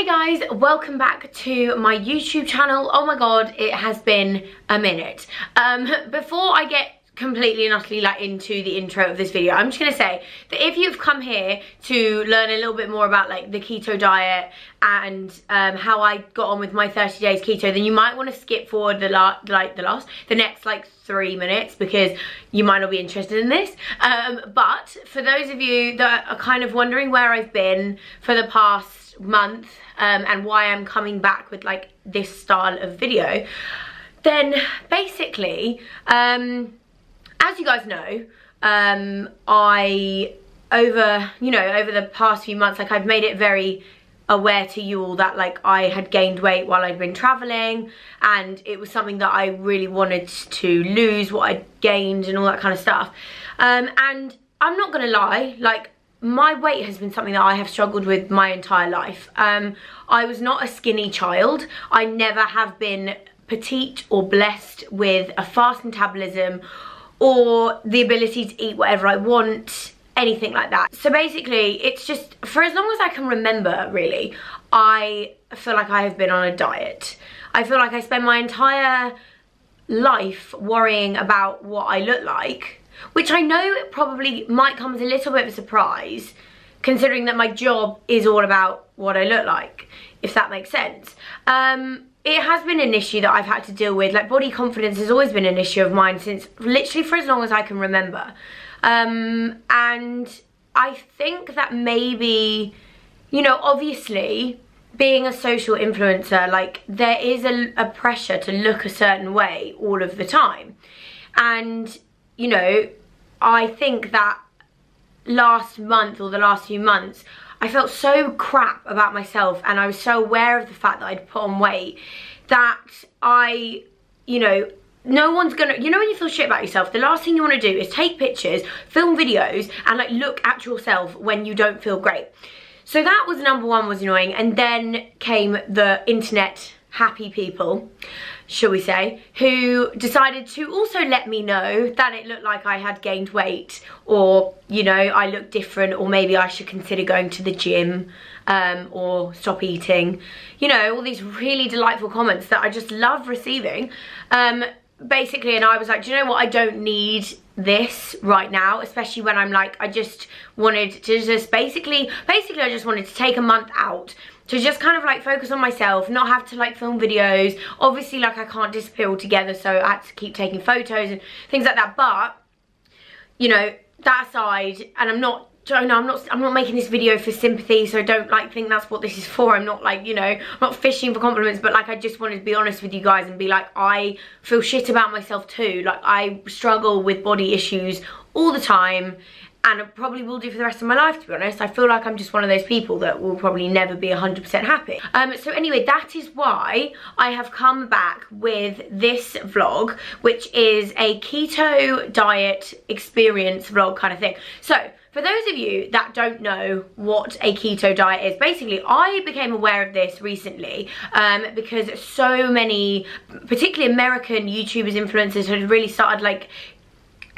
Hey guys, welcome back to my YouTube channel. Oh my god, it has been a minute. Before I get completely and utterly into the intro of this video, I'm just gonna say that if you've come here to learn a little bit more about the keto diet and how I got on with my 30 days keto, then you might want to skip forward the next 3 minutes because you might not be interested in this. But for those of you that are kind of wondering where I've been for the past month and why I'm coming back with this style of video, then basically as you guys know, I over the past few months, I've made it very aware to you all that I had gained weight while I'd been traveling, and it was something that I really wanted to lose, what I'd gained and all that kind of stuff. And I'm not gonna lie, my weight has been something that I have struggled with my entire life. I was not a skinny child. I never have been petite or blessed with a fast metabolism or the ability to eat whatever I want, anything like that. So basically, it's just, for as long as I can remember, really, I feel like I have been on a diet. I feel like I spend my entire life worrying about what I look like, which I know it probably might come as a little bit of a surprise, considering that my job is all about what I look like, if that makes sense. It has been an issue that I've had to deal with. Body confidence has always been an issue of mine since literally for as long as I can remember. And I think that maybe, obviously being a social influencer, there is a pressure to look a certain way all of the time. And I think that last month or the last few months, I felt so crap about myself, and I was so aware of the fact that I'd put on weight that no one's gonna, when you feel shit about yourself, the last thing you want to do is take pictures, film videos, and look at yourself when you don't feel great. So that was number one, was annoying. And then came the internet happy people, shall we say, who decided to also let me know that it looked like I had gained weight, or I looked different, or maybe I should consider going to the gym, or stop eating, all these really delightful comments that I just love receiving, basically. And I was like, do you know what, I don't need this right now, especially when I'm I just wanted to just basically I just wanted to take a month out to just kind of focus on myself, not have to film videos. Obviously I can't disappear altogether, so I had to keep taking photos and things like that. But that aside, and I'm not making this video for sympathy, so don't think that's what this is for. I'm not I'm not fishing for compliments, but I just wanted to be honest with you guys and be I feel shit about myself too. I struggle with body issues all the time, and I probably will do for the rest of my life, to be honest. I feel like I'm just one of those people that will probably never be 100% happy. So anyway, that is why I have come back with this vlog, which is a keto diet experience vlog kind of thing. So for those of you that don't know what a keto diet is, basically I became aware of this recently because so many, particularly American YouTubers, influencers, had really started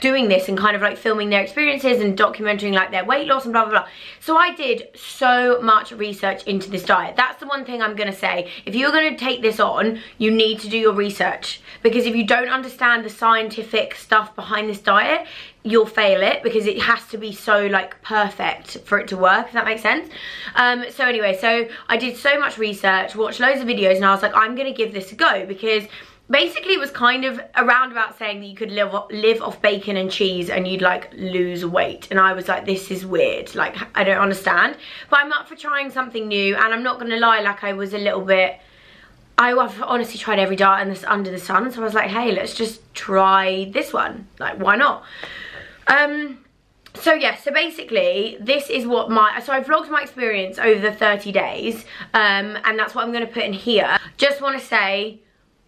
doing this and kind of filming their experiences and documenting their weight loss and blah blah blah. So I did so much research into this diet. That's the one thing I'm gonna say. If you're gonna take this on, you need to do your research, because if you don't understand the scientific stuff behind this diet, you'll fail it, because it has to be so perfect for it to work, if that makes sense. So anyway, so I did so much research, watched loads of videos, and I was like, I'm gonna give this a go, because basically it was kind of around about saying that you could live off bacon and cheese and you'd lose weight, and I was like, this is weird, I don't understand. But I'm up for trying something new, and I'm not gonna lie, I was a little bit, I've honestly tried every diet under the sun, so I was like, hey, let's just try this one, why not? So yeah, so basically this is what so I vlogged my experience over the 30 days, and that's what I'm gonna put in here. Just wanna say,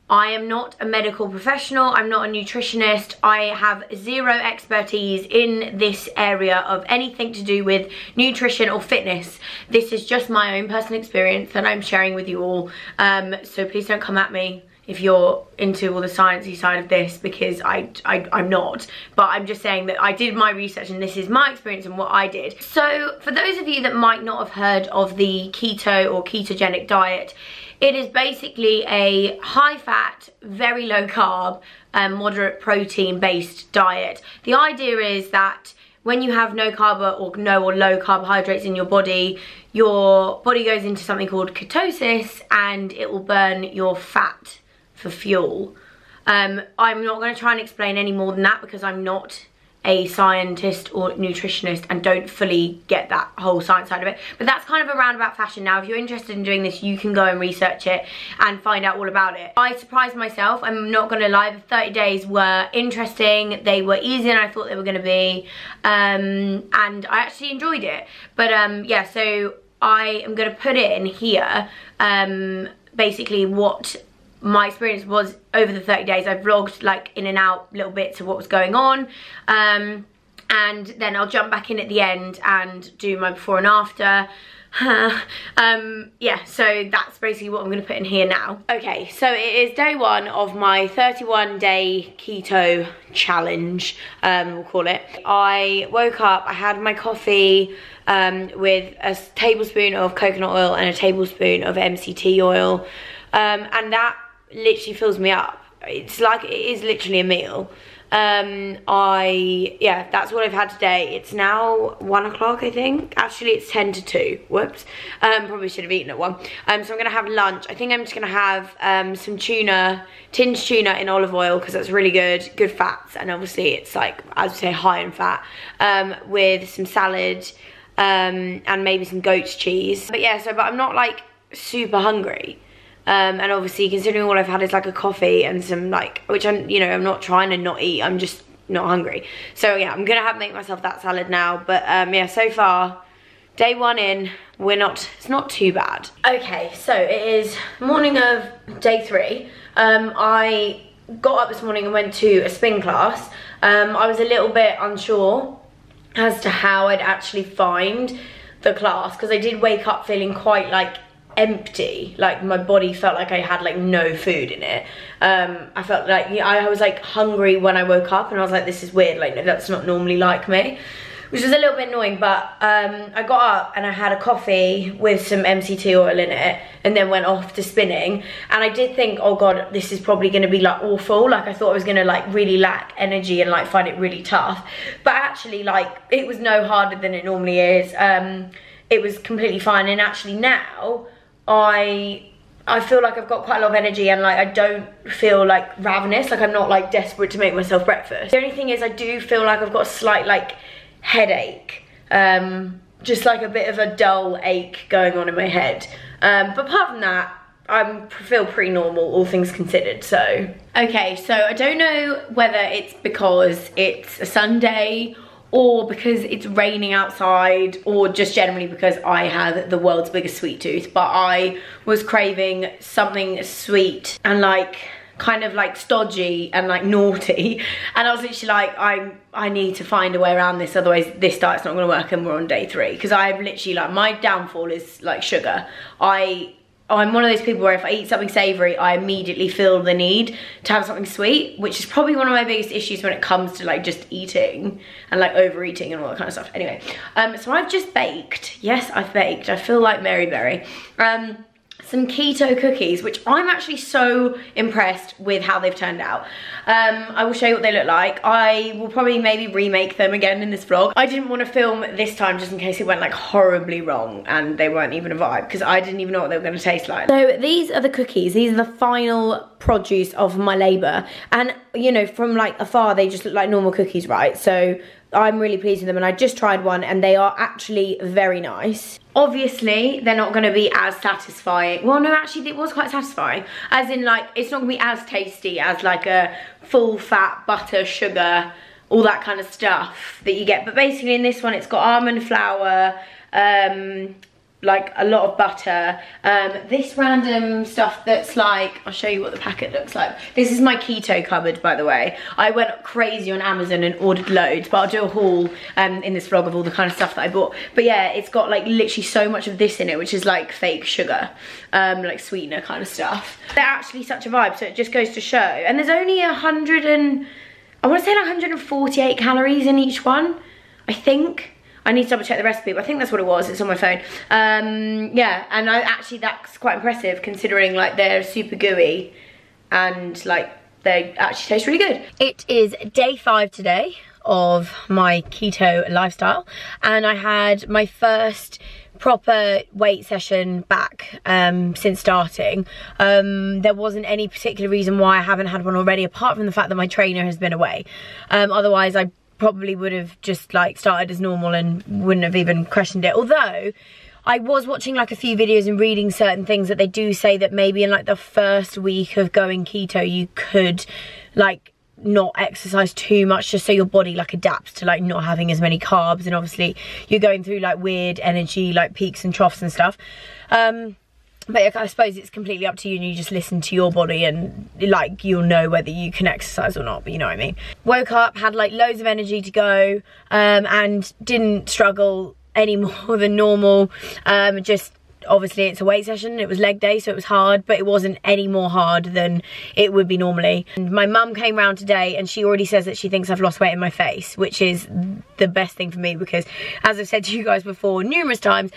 I am not a medical professional, I'm not a nutritionist, I have zero expertise in this area of anything to do with nutrition or fitness. This is just my own personal experience that I'm sharing with you all, so please don't come at me if you're into all the sciencey side of this, because I'm not, but I'm just saying that I did my research and this is my experience and what I did. So for those of you that might not have heard of the keto or ketogenic diet, it is basically a high fat, very low carb, moderate protein based diet. The idea is that when you have no carb or no or low carbohydrates in your body goes into something called ketosis, and it will burn your fat for fuel. I'm not going to try and explain any more than that because I'm not a scientist or nutritionist and don't fully get that whole science side of it, but that's kind of a roundabout fashion. Now if you're interested in doing this, you can go and research it and find out all about it. I surprised myself, I'm not gonna lie. The 30 days were interesting, they were easier than I thought they were gonna be, and I actually enjoyed it. But yeah, so I am gonna put in here basically what my experience was over the 30 days. I vlogged like in and out little bits of what was going on, and then I'll jump back in at the end and do my before and after. Yeah, so that's basically what I'm going to put in here now. Okay, so it is day 1 of my 31-day keto challenge, we'll call it. I woke up, I had my coffee with a tablespoon of coconut oil and a tablespoon of MCT oil, and that literally fills me up. It's like, it is literally a meal. Yeah, that's what I've had today. It's now 1 o'clock, I think. Actually, it's 10 to 2. Whoops. Probably should have eaten at 1. So I'm gonna have lunch. I think I'm just gonna have some tuna, tinned tuna in olive oil, because that's really good fats, and obviously it's like, as we say, high in fat, with some salad, and maybe some goat's cheese. But yeah, but I'm not like super hungry. And obviously, considering all I've had is like a coffee and some like, which I'm, you know, I'm not trying to not eat, I'm just not hungry. So yeah, I'm gonna make myself that salad now. But yeah, so far, day 1 in, it's not too bad. Okay, so it is morning of day 3. I got up this morning and went to a spin class. I was a little bit unsure as to how I'd actually find the class, because I did wake up feeling quite like empty, like my body felt like I had like no food in it. I felt like, yeah, I was like hungry when I woke up, and I was like, this is weird, like that's not normally like me, which was a little bit annoying. But I got up and I had a coffee with some MCT oil in it, and then went off to spinning. And I did think, oh god, this is probably gonna be like awful, like I thought I was gonna like really lack energy and like find it really tough, but actually like it was no harder than it normally is. It was completely fine, and actually now I feel like I've got quite a lot of energy, and like I don't feel like ravenous, like I'm not like desperate to make myself breakfast. The only thing is I do feel like I've got a slight like headache, just like a bit of a dull ache going on in my head, but apart from that I feel pretty normal, all things considered. So okay, so I don't know whether it's because it's a Sunday or because it's raining outside, or just generally because I have the world's biggest sweet tooth, but I was craving something sweet and like kind of like stodgy and like naughty, and I was literally like, I need to find a way around this, otherwise this diet's not gonna work, and we're on day 3, because I've literally like, my downfall is like sugar. I'm one of those people where if I eat something savoury, I immediately feel the need to have something sweet, which is probably one of my biggest issues when it comes to like just eating and like overeating and all that kind of stuff. Anyway, so I've just baked, yes, I've baked, I feel like Mary Berry, some keto cookies, which I'm actually so impressed with how they've turned out. I will show you what they look like. I will probably maybe remake them again in this vlog. I didn't want to film this time just in case it went like horribly wrong and they weren't even a vibe, because I didn't even know what they were going to taste like. So these are the cookies. These are the final produce of my labour, and you know, from like afar they just look like normal cookies, right? So I'm really pleased with them, and I just tried one and they are actually very nice. Obviously, they're not gonna be as satisfying. Well, no, actually it was quite satisfying. As in like, it's not gonna be as tasty as like a full fat butter, sugar, all that kind of stuff that you get. But basically in this one, it's got almond flour, like a lot of butter, this random stuff that's like, I'll show you what the packet looks like. This is my keto cupboard, by the way. I went crazy on Amazon and ordered loads, but I'll do a haul in this vlog of all the kind of stuff that I bought. But yeah, it's got like literally so much of this in it, which is like fake sugar, like sweetener kind of stuff. They're actually such a vibe, so it just goes to show. And there's only I want to say like 148 calories in each one, I think. I need to double check the recipe, but I think that's what it was. It's on my phone. Yeah, and actually that's quite impressive considering like they're super gooey and like they actually taste really good. It is day 5 today of my keto lifestyle, and I had my first proper weight session back since starting. There wasn't any particular reason why I haven't had one already, apart from the fact that my trainer has been away. Otherwise I probably would have just like started as normal and wouldn't have even questioned it. Although I was watching like a few videos and reading certain things that they do say that maybe in like the first week of going keto you could like not exercise too much, just so your body like adapts to like not having as many carbs, and obviously you're going through like weird energy like peaks and troughs and stuff. But I suppose it's completely up to you, and you just listen to your body and like you'll know whether you can exercise or not, but you know what I mean. Woke up, had like loads of energy to go, and didn't struggle any more than normal. Just obviously it's a weight session, it was leg day, so it was hard, but it wasn't any more hard than it would be normally. And my mum came round today and she already says that she thinks I've lost weight in my face, which is the best thing for me, because as I've said to you guys before numerous times,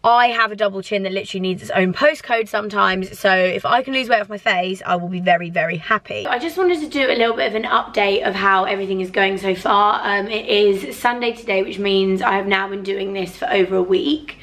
I have a double chin that literally needs its own postcode sometimes, so if I can lose weight off my face, I will be very, very happy. I just wanted to do a little bit of an update of how everything is going so far. It is Sunday today, which means I have now been doing this for over a week.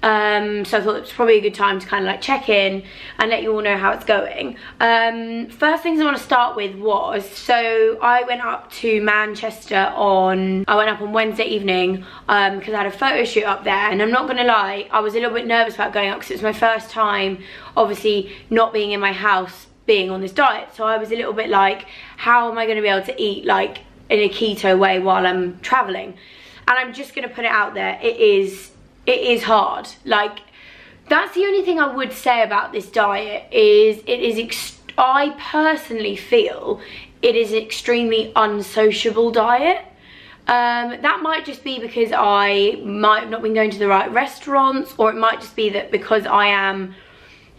So I thought it was probably a good time to kind of like check in and let you all know how it's going. First things I want to start with was, so I went up to Manchester on Wednesday evening because I had a photo shoot up there, and I'm not gonna lie, I was a little bit nervous about going up because it was my first time obviously not being in my house, being on this diet. So I was a little bit like, how am I going to be able to eat like in a keto way while I'm traveling? And I'm just gonna put it out there, it is hard. Like, that's the only thing I would say about this diet is I personally feel it is an extremely unsociable diet. That might just be because I might have not been going to the right restaurants, or it might just be that because I am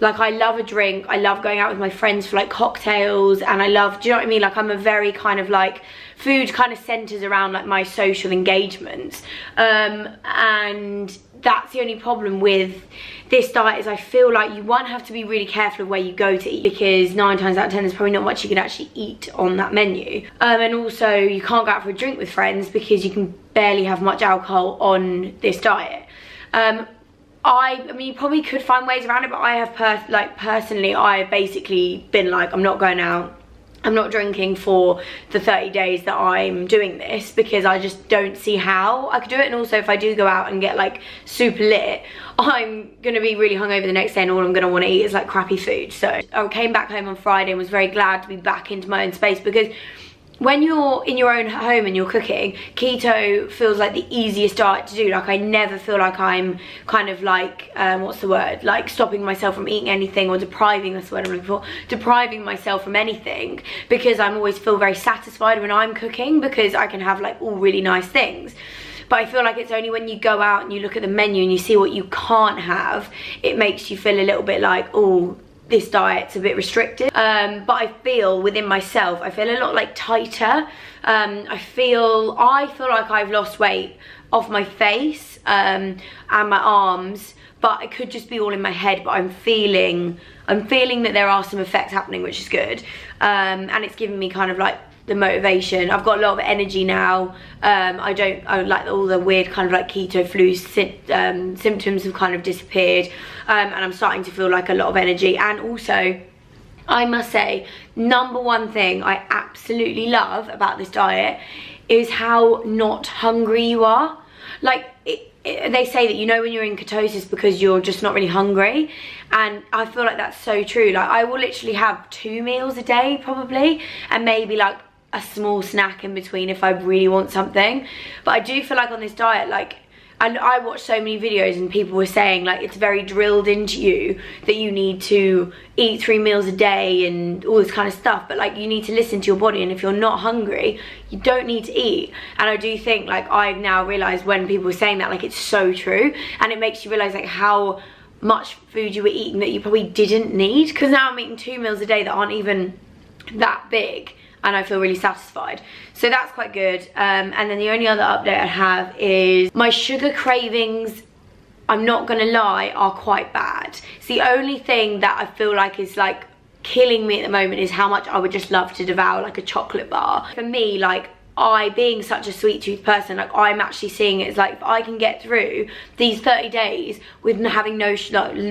like, I love a drink, I love going out with my friends for like cocktails, and I love, do you know what I mean, like I'm a very kind of like, food kind of centers around like my social engagements, and that's the only problem with this diet, is I feel like you one have to be really careful of where you go to eat, because 9 times out of 10 there's probably not much you can actually eat on that menu, and also you can't go out for a drink with friends because you can barely have much alcohol on this diet. I mean, you probably could find ways around it, but I have personally I've basically been like, I'm not going out, I'm not drinking for the 30 days that I'm doing this, because I just don't see how I could do it. And also if I do go out and get like super lit, I'm gonna be really hungover the next day, and all I'm gonna want to eat is like crappy food. So I came back home on Friday and was very glad to be back into my own space, because when you're in your own home and you're cooking, keto feels like the easiest diet to do. Like, I never feel like I'm kind of like, what's the word? Like stopping myself from eating anything, or depriving, that's what I'm looking for, depriving myself from anything, because I'm always feel very satisfied when I'm cooking, because I can have like all really nice things. But I feel like it's only when you go out and you look at the menu and you see what you can't have, it makes you feel a little bit like, oh, this diet's a bit restricted. But I feel within myself, I feel a lot like tighter. I feel like I've lost weight off my face and my arms, but it could just be all in my head. But I'm feeling that there are some effects happening, which is good, and it's giving me kind of like the motivation. I've got a lot of energy now. I like all the weird kind of like keto flu symptoms have kind of disappeared, and I'm starting to feel like a lot of energy. And also, I must say, number one thing I absolutely love about this diet is how not hungry you are. Like, they say that you know when you're in ketosis because you're just not really hungry, and I feel like that's so true. Like, I will literally have 2 meals a day probably, and maybe like a small snack in between if I really want something. But I do feel like on this diet, like, and I watched so many videos and people were saying like it's very drilled into you that you need to eat 3 meals a day and all this kind of stuff, but like you need to listen to your body, and if you're not hungry you don't need to eat. And I do think like I've now realized when people were saying that, like it's so true, and it makes you realize like how much food you were eating that you probably didn't need, because now I'm eating 2 meals a day that aren't even that big and I feel really satisfied. So that's quite good. And then the only other update I have is my sugar cravings, I'm not gonna lie, are quite bad. It's the only thing that I feel like is like killing me at the moment is how much I would just love to devour like a chocolate bar. For me, like I, being such a sweet tooth person, like I'm actually seeing it as like if I can get through these 30 days with having no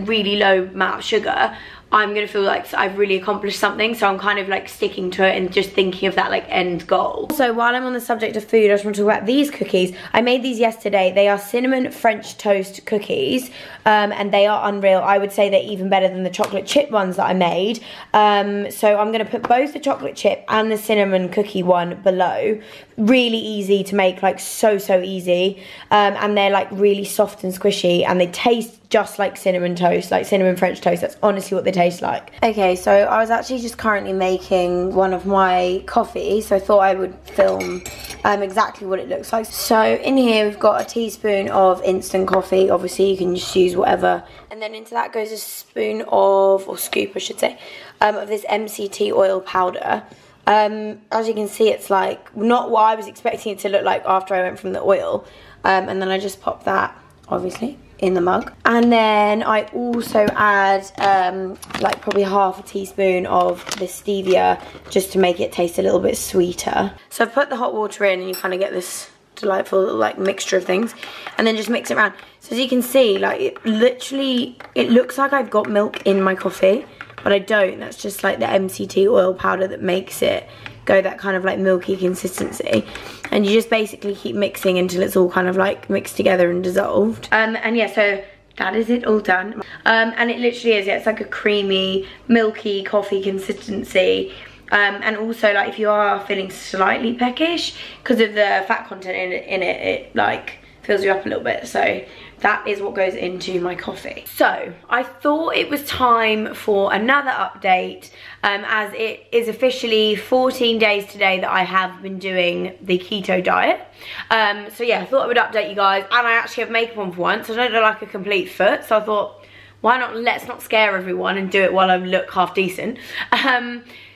really low amount of sugar, I'm gonna feel like I've really accomplished something. So I'm kind of like sticking to it and just thinking of that like end goal. So while I'm on the subject of food, I just want to talk about these cookies. I made these yesterday. They are cinnamon French toast cookies, and they are unreal. I would say they're even better than the chocolate chip ones that I made. So I'm gonna put both the chocolate chip and the cinnamon cookie one below. Really easy to make, like so easy, and they're like really soft and squishy, and they taste just like cinnamon toast, like cinnamon French toast. That's honestly what they taste like. Okay, so I was actually just currently making one of my coffees, so I thought I would film exactly what it looks like. So in here we've got a teaspoon of instant coffee. Obviously you can just use whatever, and then into that goes a spoon of, or scoop I should say, of this MCT oil powder. As you can see, it's like not what I was expecting it to look like after I went from the oil, and then I just pop that obviously in the mug, and then I also add like probably half a teaspoon of the stevia just to make it taste a little bit sweeter. So I've put the hot water in, and you kind of get this delightful little like mixture of things, and then just mix it around. So as you can see, like it literally, it looks like I've got milk in my coffee, but I don't. That's just like the MCT oil powder that makes it go that kind of like milky consistency. And you just basically keep mixing until it's all kind of like mixed together and dissolved. And yeah, so that is it all done. And it literally is, yeah, it's like a creamy, milky coffee consistency. And also like if you are feeling slightly peckish because of the fat content in it, it like fills you up a little bit. So that is what goes into my coffee. So I thought it was time for another update, as it is officially 14 days today that I have been doing the keto diet. So yeah, I thought I would update you guys, and I actually have makeup on for once. I don't look like a complete foot, so I thought, why not, let's not scare everyone and do it while I look half decent.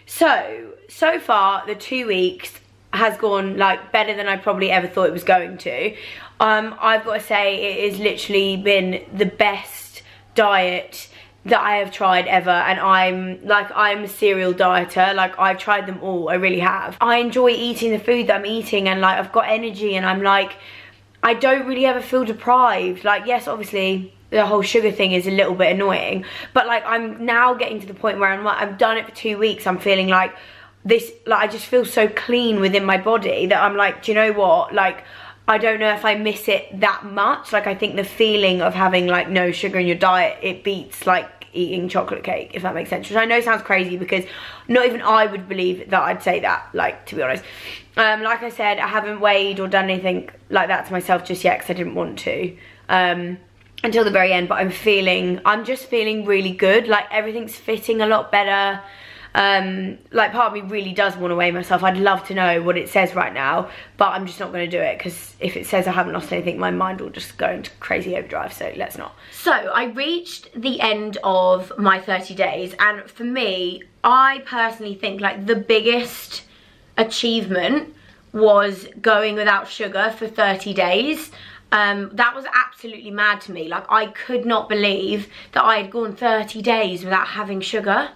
So far the 2 weeks has gone like better than I probably ever thought it was going to. I've got to say it has literally been the best diet that I have tried ever, and I'm a serial dieter. Like I've tried them all, I really have. I enjoy eating the food that I'm eating, and like I've got energy, and I'm like, I don't really ever feel deprived. Like yes, obviously the whole sugar thing is a little bit annoying, but like I'm now getting to the point where I've done it for 2 weeks. I'm feeling like this, like I just feel so clean within my body that I'm like, do you know what, like I don't know if I miss it that much. Like I think the feeling of having like no sugar in your diet, it beats like eating chocolate cake, if that makes sense, which I know sounds crazy because not even I would believe that I'd say that, like, to be honest. Like I said, I haven't weighed or done anything like that to myself just yet because I didn't want to until the very end, but I'm just feeling really good. Like everything's fitting a lot better. Like part of me really does want to weigh myself. I'd love to know what it says right now, but I'm just not going to do it because if it says I haven't lost anything, my mind will just go into crazy overdrive, so let's not. So I reached the end of my 30 days, and for me, I personally think like the biggest achievement was going without sugar for 30 days. That was absolutely mad to me. Like I could not believe that I had gone 30 days without having sugar.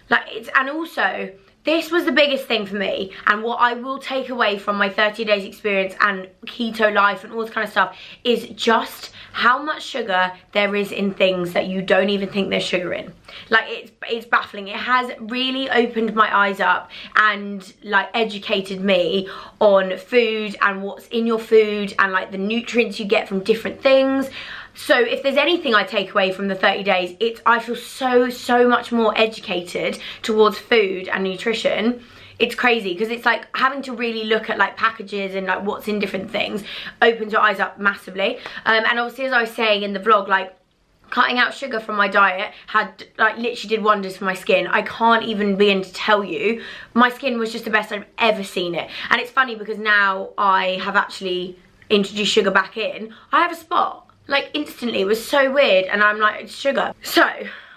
Like and also this was the biggest thing for me, and what I will take away from my 30 days experience and keto life and all this kind of stuff is just how much sugar there is in things that you don't even think there's sugar in. Like it's baffling. It has really opened my eyes up and like educated me on food and what's in your food and like the nutrients you get from different things. So if there's anything I take away from the 30 days, I feel so much more educated towards food and nutrition. it's crazy because it's like having to really look at like packages and like what's in different things opens your eyes up massively. And obviously, as I was saying in the vlog, like cutting out sugar from my diet had like literally did wonders for my skin. I can't even begin to tell you. My skin was just the best I've ever seen it. And it's funny because now I have actually introduced sugar back in. I have a spot, like instantly. It was so weird, and I'm like, it's sugar. So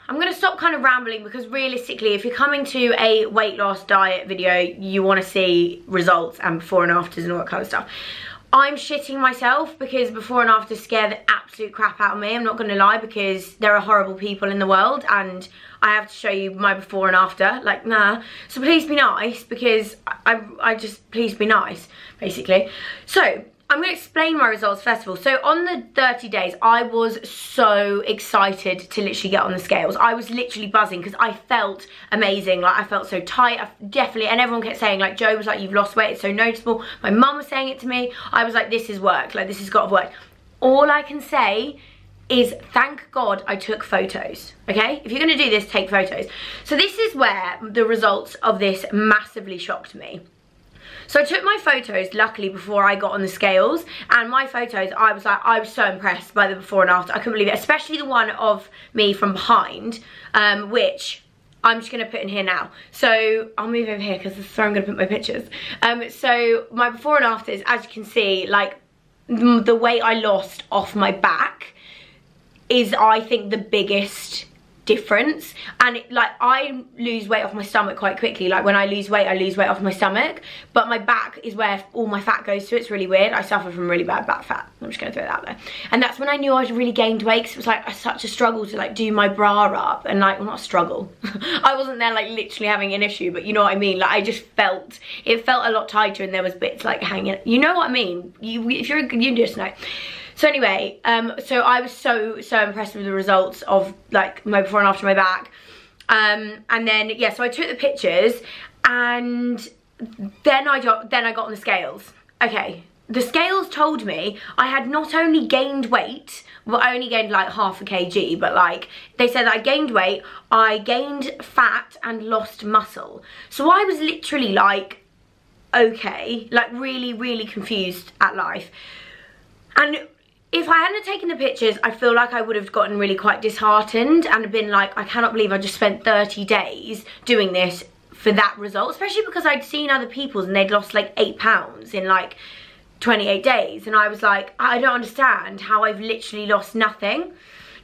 I'm gonna stop kind of rambling because realistically, if you're coming to a weight loss diet video, you want to see results and before and afters and all that kind of stuff. I'm shitting myself because before and after scare the absolute crap out of me. I'm not going to lie, because there are horrible people in the world and I have to show you my before and after. Like, nah. So please be nice, because I just, please be nice, basically. So I'm going to explain my results first of all. So on the 30 days, I was so excited to literally get on the scales. I was literally buzzing because I felt amazing. Like, I felt so tight. Definitely, and everyone kept saying, like, Joe was like, you've lost weight, it's so noticeable. My mum was saying it to me. I was like, this is work. Like, this has got to work. All I can say is thank God I took photos, okay? If you're going to do this, take photos. So this is where the results of this massively shocked me. So I took my photos, luckily, before I got on the scales, and my photos, I was so impressed by the before and after. I couldn't believe it, especially the one of me from behind, which I'm just gonna put in here now. So I'll move over here because this is where I'm gonna put my pictures. So my before and afters, as you can see, like the weight I lost off my back is, I think, the biggest difference. And like, I lose weight off my stomach quite quickly. Like, when I lose weight off my stomach, but my back is where all my fat goes to. It's really weird. I suffer from really bad back fat. I'm just gonna throw that out there. And that's when I knew I really gained weight, because it was like such a struggle to like do my bra up, and like, well, not a struggle. I wasn't there like literally having an issue, but you know what I mean. Like, I just felt, it felt a lot tighter, and there was bits like hanging, you know what I mean. You just know. So anyway, so I was so impressed with the results of like my before and after my back. And then, yeah, so I took the pictures, and then I got on the scales. Okay, the scales told me I had not only gained weight, well, I only gained like half a kg, but like, they said that I gained weight, I gained fat and lost muscle. So I was literally like, okay, like really confused at life. And if I hadn't taken the pictures, I feel like I would have gotten really quite disheartened and been like, I cannot believe I just spent 30 days doing this for that result, especially because I'd seen other people's and they'd lost like 8 pounds in like 28 days. And I was like, I don't understand how I've literally lost nothing.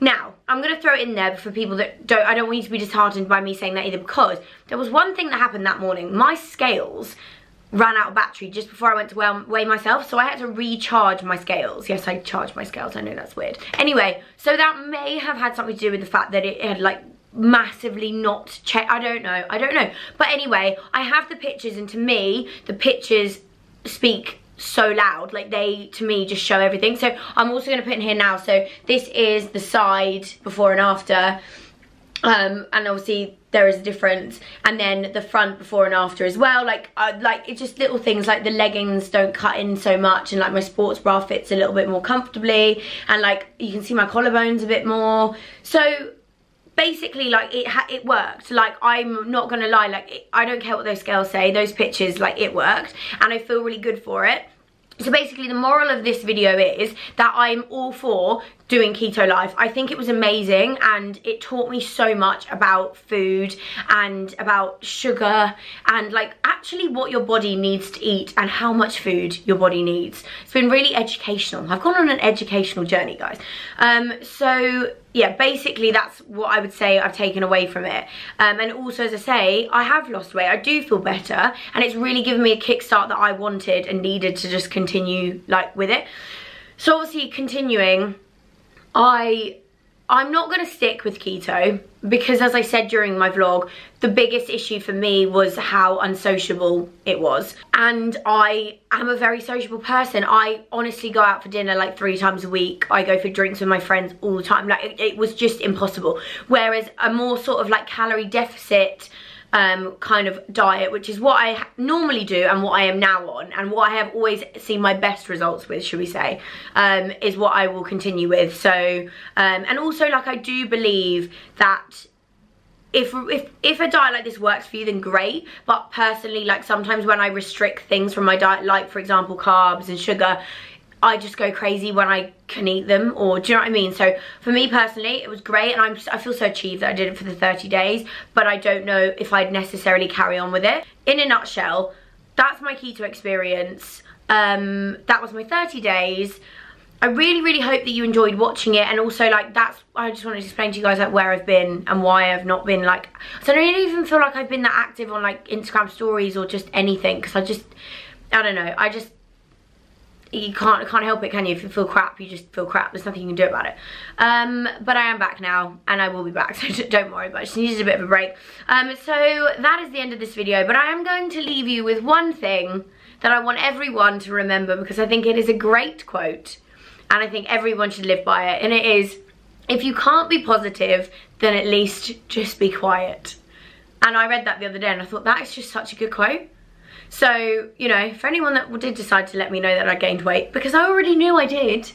Now, I'm going to throw it in there for people that I don't want you to be disheartened by me saying that either, because there was one thing that happened that morning. My scales ran out of battery just before I went to weigh myself, so I had to recharge my scales. Yes, I charged my scales. I know that's weird. Anyway, so that may have had something to do with the fact that it had like massively not checked. I don't know. But anyway, I have the pictures, and to me, the pictures speak so loud. Like, they, to me, just show everything. So I'm also going to put in here now. So this is the side before and after. And obviously there is a difference, and then the front before and after as well. Like it's just little things, like the leggings don't cut in so much, and like my sports bra fits a little bit more comfortably, and like you can see my collarbones a bit more. So basically, like, it worked. Like, I'm not gonna lie, like, I don't care what those scales say, those pictures, like, it worked, and I feel really good for it. So basically, the moral of this video is that I'm all for doing keto life. I think it was amazing, and it taught me so much about food and about sugar and like actually what your body needs to eat and how much food your body needs. It's been really educational. I've gone on an educational journey, guys. So yeah, basically that's what I would say I've taken away from it. And also, as I say, I have lost weight. I do feel better, and it's really given me a kickstart that I wanted and needed to just continue like with it. So obviously, continuing, I'm not going to stick with keto because, as I said during my vlog, the biggest issue for me was how unsociable it was. And I am a very sociable person. I honestly go out for dinner like 3 times a week. I go for drinks with my friends all the time. Like, it was just impossible. Whereas a more sort of like calorie deficit kind of diet, which is what I normally do and what I am now on, and what I have always seen my best results with, should we say, is what I will continue with. So and also, like, I do believe that if a diet like this works for you, then great. But personally, like sometimes when I restrict things from my diet, like for example carbs and sugar, I just go crazy when I can eat them, or do you know what I mean? So for me personally, it was great, and I feel so achieved that I did it for the 30 days, but I don't know if I'd necessarily carry on with it. In a nutshell, that's my keto experience. That was my 30 days. I really hope that you enjoyed watching it, and also like I just wanted to explain to you guys like where I've been and why I've not been like, so I don't even feel like I've been that active on like Instagram stories or just anything, because I don't know, you can't help it, can you? If you feel crap, you just feel crap. There's nothing you can do about it. But I am back now, and I will be back, so don't worry, but I just needed a bit of a break. So that is the end of this video, but I am going to leave you with one thing that I want everyone to remember, because I think it is a great quote, and I think everyone should live by it, and it is, if you can't be positive, then at least just be quiet. And I read that the other day, and I thought that is just such a good quote. So, you know, for anyone that did decide to let me know that I gained weight, because I already knew I did,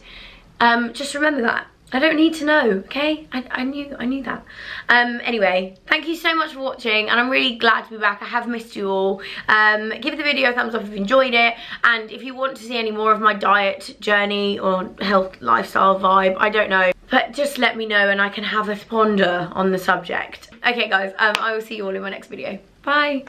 just remember that. I don't need to know, okay? I knew that. Anyway, thank you so much for watching, and I'm really glad to be back. I have missed you all. Give the video a thumbs up if you enjoyed it, and if you want to see any more of my diet journey or health lifestyle vibe, I don't know, but just let me know and I can have a ponder on the subject. Okay guys, I will see you all in my next video. Bye.